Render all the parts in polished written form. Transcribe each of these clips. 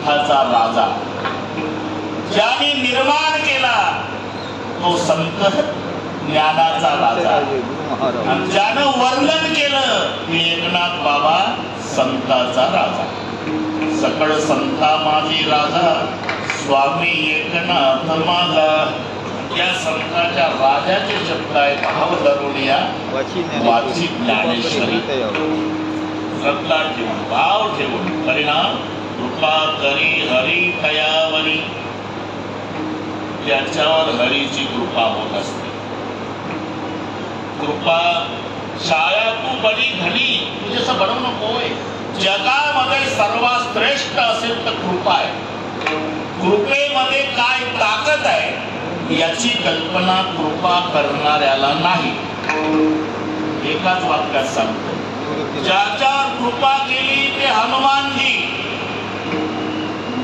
संताचा राजा, ज्याने निर्माण केला तो संत ज्ञानाचा राजा, आणि ज्यानं वर्णन केलं ते एकनाथ बाबा संताचा राजा. सकळ संता माझी राजा, स्वामी एकनाथ माझा. या संतांच्या राजाचे शब्द आहे. भाव धरून या वाची ज्ञानेश्वरी. श्रद्धा ठेवून, भाव ठेवून, परिणाम कृपा करी हरी तयावरी. त्याच्यावर हरीची कृपा होत असते. कृपा छाया तू बडी घडी, तू जसं बनवू नकोय. जगामध्ये सर्वात श्रेष्ठ असेल तर कृपा आहे. कृपेमध्ये काय ताकद आहे याची कल्पना कृपा करणाऱ्याला नाही. एकाच वाक्यात सांगतो, ज्याच्यावर कृपा केली ते हनुमानजी,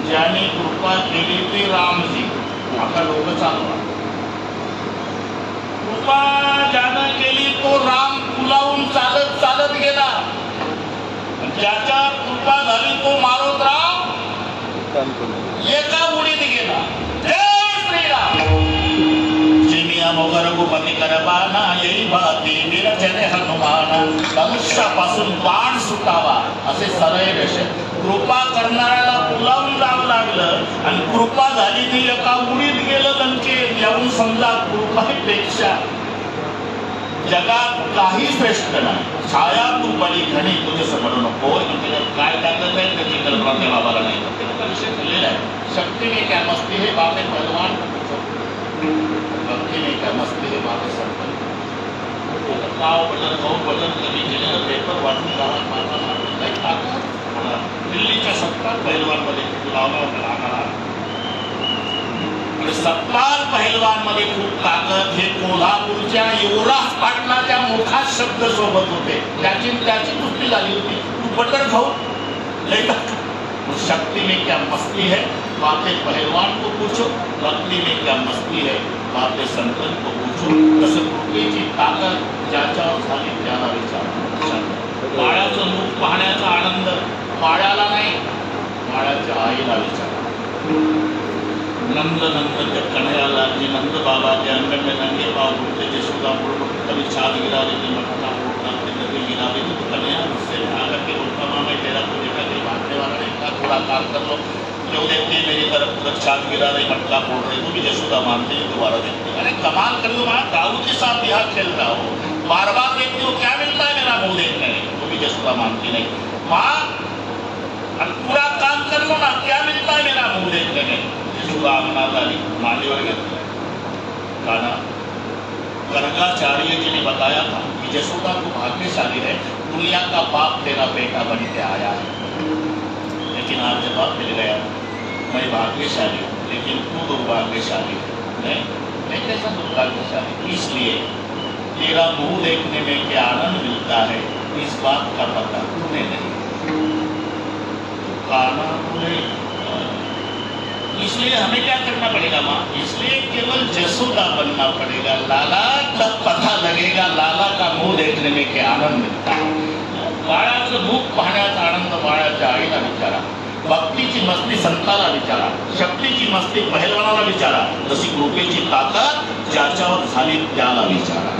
ज्याने कृपा केली ते रामजी. आता लोक चालवा. कृपा ज्यानं केली तो राम पुलावून चालत चालत गेला. ज्याच्यावर कृपा झाली तो मारुतराव एका उडीत गेला. जय श्रीराम. मोगर गुपती करबाना येई भाती विरचने हनुमान. धनुष्यापासून बाण सुटावा असे सरळ रेषे. कृपा करणाऱ्याला पुलावून जावं लागलं आणि कृपा झाली ती एका उडीत गेलं लंकेत. यावून समजा कृपेक्षा जगात काही श्रेष्ठ नाही. छाया तू बडी घणी, तुझे समजू नको. काय टाकत आहे त्याची कल्पना त्या बाबाला नाही. त्याचा विषय ठरलेला आहे. शक्तीने क्या मस्ती हे बाबे भगवान, भक्ती नाही क्या मस्ती हे बाबे संत. गाव बदल भाऊ बदल कमी केलेलं पेपर वाचून गावात मारला. दिल्लीच्या 70 पहिलवानमध्ये लावला होता आम्हाला. 70 पहिलवानमध्ये खूप ताकद. हे कोल्हापूरच्या युवराज पाटलाच्या मुखात शब्द सोबत होते. त्याची कुस्ती झाली होती. तू बटर खाऊ शक्ति में क्या मस्ती है बातें पहलवान को पूछो, भक्ति में क्या मस्ती है बातें संतन को पूछो. तसं कृपेची ताकद ज्याच्यावर झाली त्याला विचार. बाळाचं मुख पाहण्याचा आनंद बाळाला नाही, बाळाच्या आईला विचार. नंद नंद कन्हैयाला जी नंद बाबा के अंगण में नंगे पाँव घूमते यशोदा कभी छाद गिरा देते मटका गिरा देते तो कन्हैया मुझसे आकर के बोलता माँ मैं तेरा को देखा कि भागने वाला नहीं था, थोड़ा काम कर लो. जो देखते मेरी तरफ उधर छाद गिरा रही मटका फोड़ रही तो भी यशोदा मानते ही दोबारा देखते. अरे कमाल कर लो माँ, दाऊ के साथ यहाँ खेल रहा हो, बार बार देखती हो, क्या मिलता है मेरा मुँह देखने तो भी यशोदा मानती नहीं. माँ पूरा काम कर लो ना, क्या मिलता है मेरा मुँह देखने में. यशोदा अंगनादारी मांडीवर गई. गाना गर्गाचार्य जी ने बताया था कि यशोदा को भाग्यशाली है, दुनिया का बाप तेरा बेटा बन के आया है. लेकिन आज जवाब मिल गया, मैं भाग्यशाली हूँ लेकिन तू दुर्भाग्यशाली है. मैं कैसा दुर्भाग्यशाली? इसलिए तेरा मुंह देखने में क्या आनंद मिलता है इस बात का पता तूने नहीं. काना तूने. इसलिए हमें क्या करना पड़ेगा माँ? इसलिए केवल जसोदा बनना पड़ेगा. लाला तब पता लगेगा लाला का मुंह देखने में क्या आनंद मिलता है. बाळाचं मुख पाहण्याचा आनंद बाळाच्या आईला विचारा. भक्तीची मस्ती संताला विचारा. शक्तीची मस्ती पहिलवानाला विचारा. तशी कृपेची ताकद ज्याच्यावर झाली त्याला विचारा.